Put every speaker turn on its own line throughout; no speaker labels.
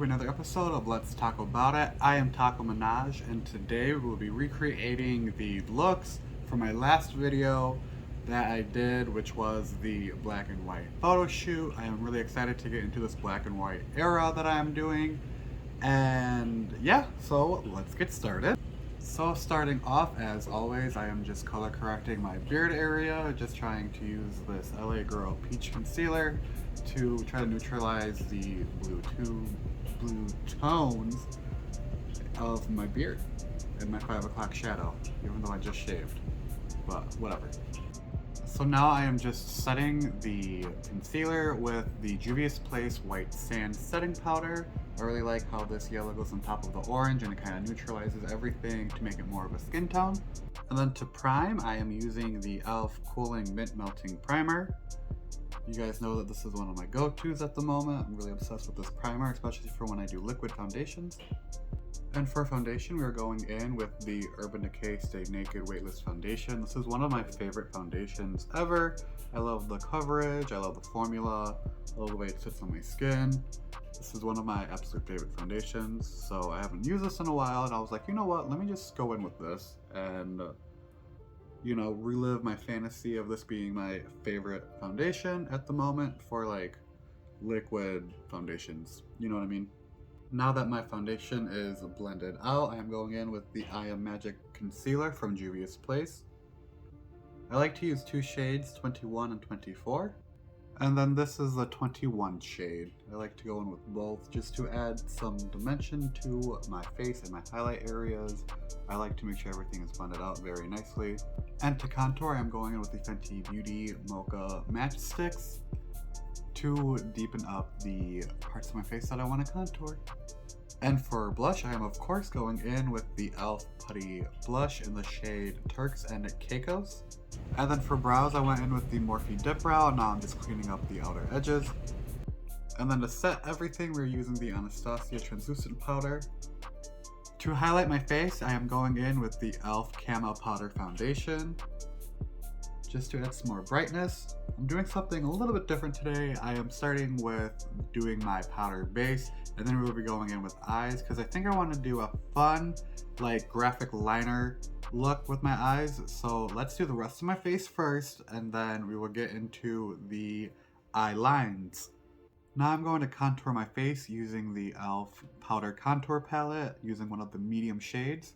to another episode of Let's Talk About It. I am Taco Minaj, and today we will be recreating the looks from my last video that I did, which was the black and white photo shoot. I am really excited to get into this black and white era that I am doing. And yeah, so let's get started. So starting off, as always, I am just color correcting my beard area, just trying to use this LA Girl Peach Concealer to try to neutralize the blue tones of my beard and my 5 o'clock shadow, even though I just shaved, but whatever. So now I am just setting the concealer with the Juvia's Place White Sand Setting Powder. I really like how this yellow goes on top of the orange and it kind of neutralizes everything to make it more of a skin tone. And then to prime, I am using the e.l.f. Cooling Mint Melting Primer. You guys know that this is one of my go-tos at the moment. I'm really obsessed with this primer, especially for when I do liquid foundations. And for foundation, we are going in with the Urban Decay Stay Naked Weightless Foundation. This is one of my favorite foundations ever. I love the coverage, I love the formula, I love the way it sits on my skin. This is one of my absolute favorite foundations. So I haven't used this in a while, and I was like, you know what, let me just go in with this and relive my fantasy of this being my favorite foundation at the moment for like liquid foundations. You know what I mean? Now that my foundation is blended out, I am going in with the I Am Magic Concealer from Juvia's Place. I like to use two shades, 21 and 24. And then this is the 21 shade. I like to go in with both just to add some dimension to my face and my highlight areas. I like to make sure everything is blended out very nicely. And to contour, I'm going in with the Fenty Beauty Mocha Matchsticks to deepen up the parts of my face that I want to contour. And for blush, I am of course going in with the e.l.f. Putty Blush in the shade Turks and Caicos. And then for brows, I went in with the Morphe Dip Brow, and now I'm just cleaning up the outer edges. And then to set everything, we're using the Anastasia Translucent Powder. To highlight my face, I am going in with the e.l.f. Camo Powder Foundation, just to add some more brightness. I'm doing something a little bit different today. I am starting with doing my powder base, and then we'll be going in with eyes, because I think I want to do a fun, like, graphic liner look with my eyes. So let's do the rest of my face first, and then we will get into the eye lines. Now I'm going to contour my face using the e.l.f. Powder Contour Palette, using one of the medium shades.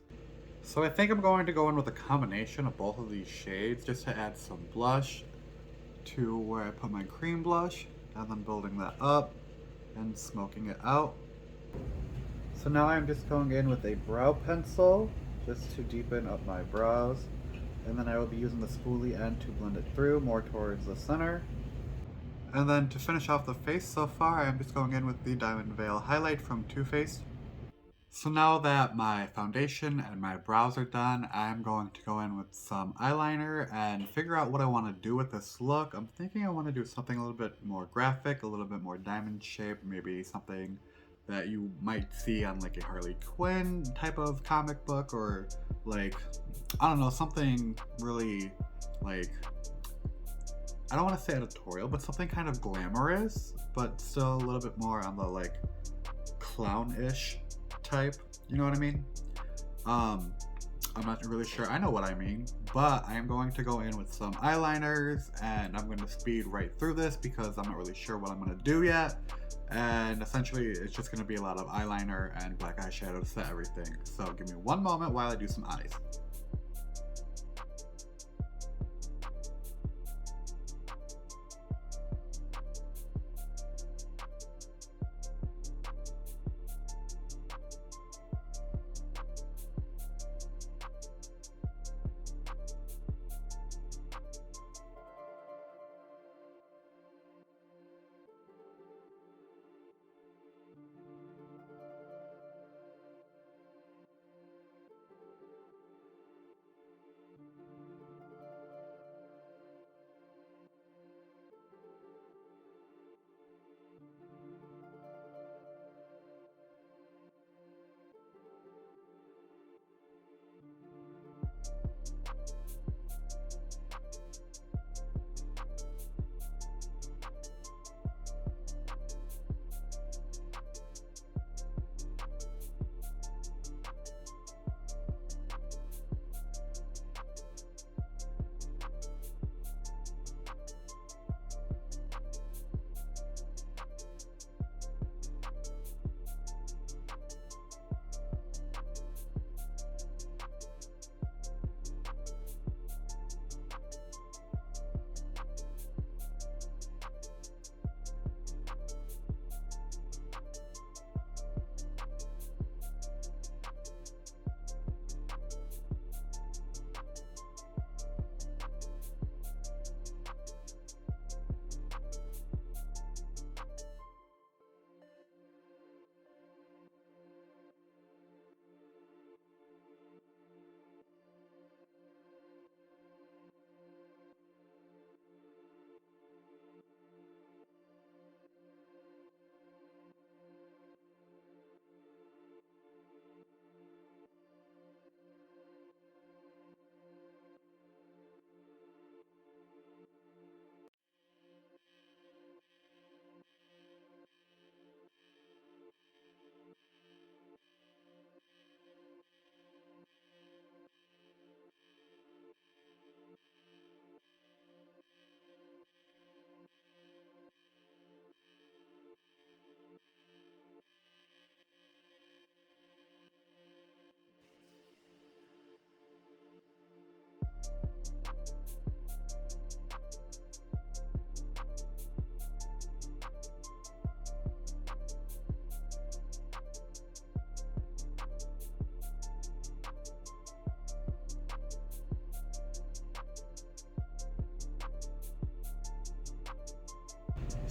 So I think I'm going to go in with a combination of both of these shades just to add some blush to where I put my cream blush, and then building that up and smoking it out. So now I'm just going in with a brow pencil just to deepen up my brows, and then I will be using the spoolie end to blend it through more towards the center. And then to finish off the face so far, I'm just going in with the Diamond Veil Highlight from Too Faced. So now that my foundation and my brows are done, I'm going to go in with some eyeliner and figure out what I want to do with this look. I'm thinking I want to do something a little bit more graphic, a little bit more diamond shape, maybe something that you might see on like a Harley Quinn type of comic book, or like, I don't know, something really like, I don't want to say editorial, but something kind of glamorous, but still a little bit more on the like clown-ish type, you know what I mean? I'm not really sure I know what I mean, but I am going to go in with some eyeliners, and I'm going to speed right through this because I'm not really sure what I'm going to do yet. And essentially it's just going to be a lot of eyeliner and black eyeshadow to set everything. So give me one moment while I do some eyes.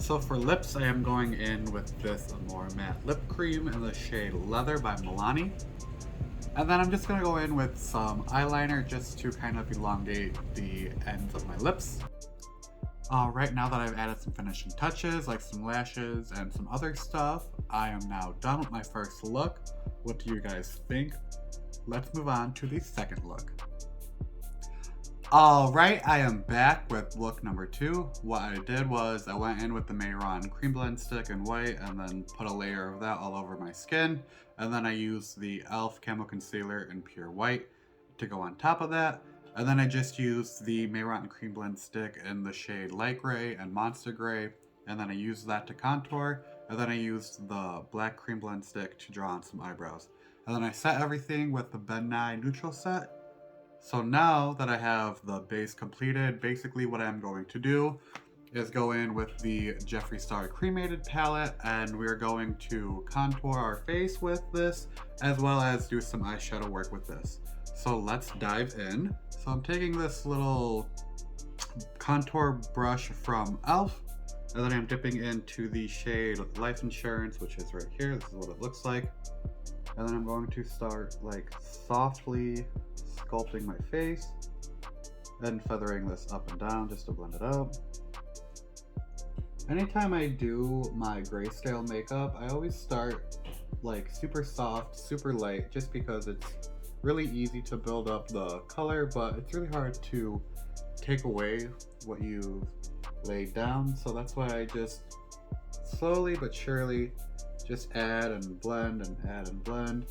So for lips, I am going in with this more matte lip cream in the shade Leather by Milani. And then I'm just going to go in with some eyeliner just to kind of elongate the ends of my lips. Right now that I've added some finishing touches like some lashes and some other stuff, I am now done with my first look. What do you guys think? Let's move on to the second look. Alright, I am back with look number 2. What I did was I went in with the Mayron Cream Blend Stick in white and then put a layer of that all over my skin. And then I used the e.l.f. Camo Concealer in pure white to go on top of that. And then I just used the Mayron Cream Blend Stick in the shade Light Gray and Monster Gray. And then I used that to contour. And then I used the black Cream Blend Stick to draw on some eyebrows. And then I set everything with the Ben Nye Neutral Set. So now that I have the base completed, basically what I'm going to do is go in with the Jeffree Star Cremated palette, and we're going to contour our face with this, as well as do some eyeshadow work with this. So let's dive in. So I'm taking this little contour brush from e.l.f. and then I'm dipping into the shade Life Insurance, which is right here. This is what it looks like. And then I'm going to start like softly sculpting my face and feathering this up and down just to blend it out. Anytime I do my grayscale makeup, I always start like super soft, super light, just because it's really easy to build up the color, but it's really hard to take away what you laid down. So that's why I just slowly but surely just add and blend and add and blend.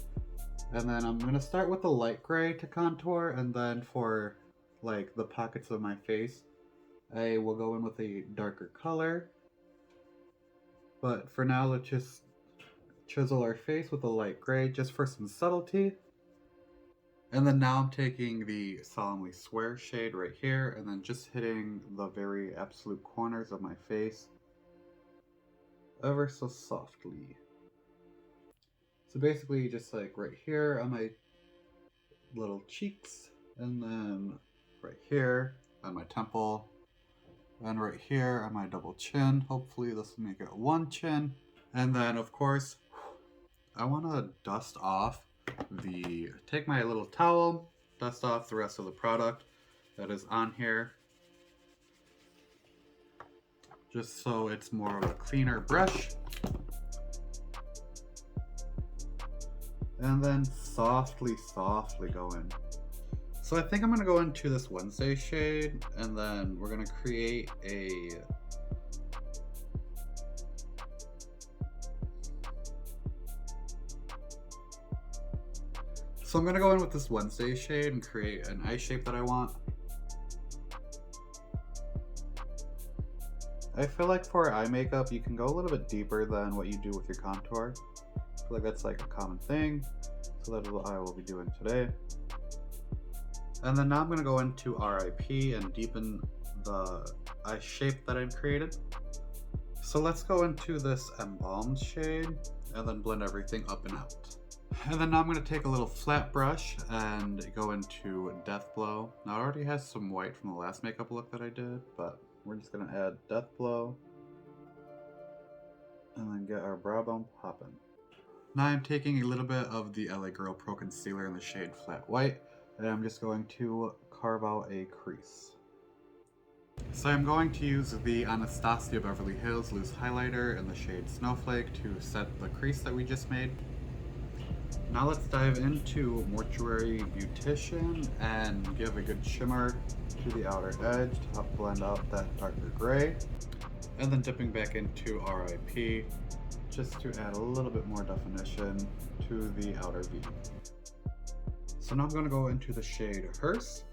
And then I'm gonna start with the light gray to contour, and then for like the pockets of my face, I will go in with a darker color. But for now, let's just chisel our face with a light gray just for some subtlety. And then now I'm taking the Solemnly Swear shade right here and then just hitting the very absolute corners of my face ever so softly. So basically just like right here on my little cheeks, and then right here on my temple, and right here on my double chin. Hopefully this will make it one chin. And then of course, I want to dust off take my little towel, dust off the rest of the product that is on here, just so it's more of a cleaner brush. And then softly go in. So I think I'm gonna go into this Wednesday shade, and then we're gonna create a So I'm gonna go in with this Wednesday shade and create an eye shape that I want. I feel like for eye makeup, you can go a little bit deeper than what you do with your contour. I feel like that's like a common thing. So that is what I will be doing today. And then now I'm gonna go into RIP and deepen the eye shape that I've created. So let's go into this embalmed shade and then blend everything up and out. And then now I'm going to take a little flat brush and go into Death Blow. Now it already has some white from the last makeup look that I did, but we're just going to add Death Blow and then get our brow bone popping. Now I'm taking a little bit of the LA Girl Pro Concealer in the shade Flat White, and I'm just going to carve out a crease. So I'm going to use the Anastasia Beverly Hills Loose Highlighter in the shade Snowflake to set the crease that we just made. Now let's dive into Mortuary Beautician and give a good shimmer to the outer edge to help blend out that darker gray. And then dipping back into RIP just to add a little bit more definition to the outer V. So now I'm going to go into the shade Hearse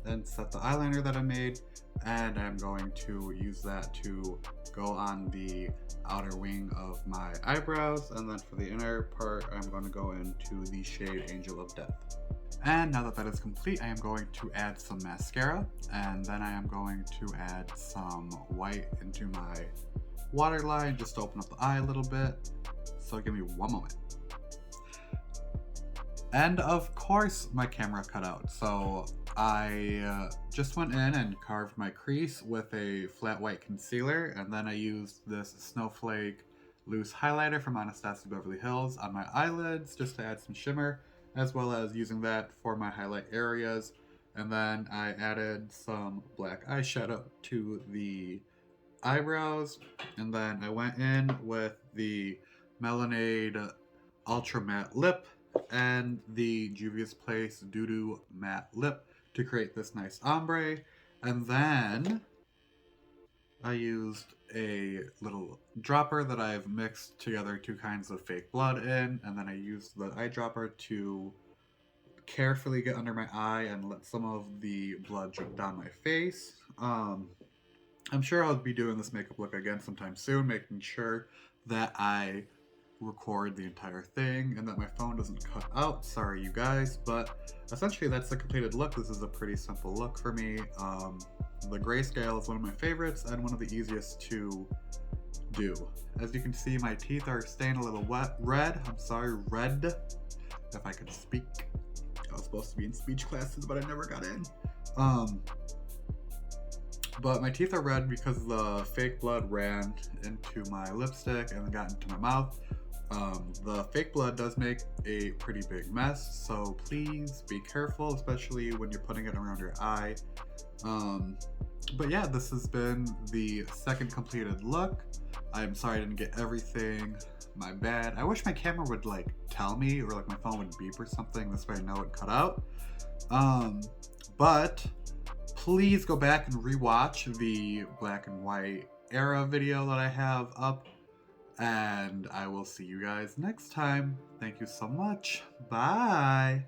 and set the eyeliner that I made, and I'm going to use that to go on the outer wing of my eyebrows, and then for the inner part I'm going to go into the shade Angel of Death. And now that that is complete, I am going to add some mascara, and then I am going to add some white into my waterline just to open up the eye a little bit. So give me one moment. And of course my camera cut out, so I just went in and carved my crease with a flat white concealer, and then I used this Snowflake loose highlighter from Anastasia Beverly Hills on my eyelids just to add some shimmer, as well as using that for my highlight areas. And then I added some black eyeshadow to the eyebrows, and then I went in with the Melonade Ultra Matte Lip and the Juvia's Place Doo Matte Lip to create this nice ombre. And then I used a little dropper that I've mixed together two kinds of fake blood in, and then I used the eyedropper to carefully get under my eye and let some of the blood drip down my face. I'm sure I'll be doing this makeup look again sometime soon, making sure that I record the entire thing and that my phone doesn't cut out. Sorry, you guys, but essentially that's the completed look. This is a pretty simple look for me. The grayscale is one of my favorites and one of the easiest to do. As you can see, my teeth are staying a little red. I'm sorry, red, if I could speak. I was supposed to be in speech classes, but I never got in. But my teeth are red because the fake blood ran into my lipstick and got into my mouth. The fake blood does make a pretty big mess, so please be careful, especially when you're putting it around your eye. But yeah, this has been the second completed look. I'm sorry I didn't get everything. My bad. I wish my camera would like tell me, or like my phone would beep or something. This way I know it cut out. But please go back and rewatch the black and white era video that I have up. And I will see you guys next time. Thank you so much. Bye.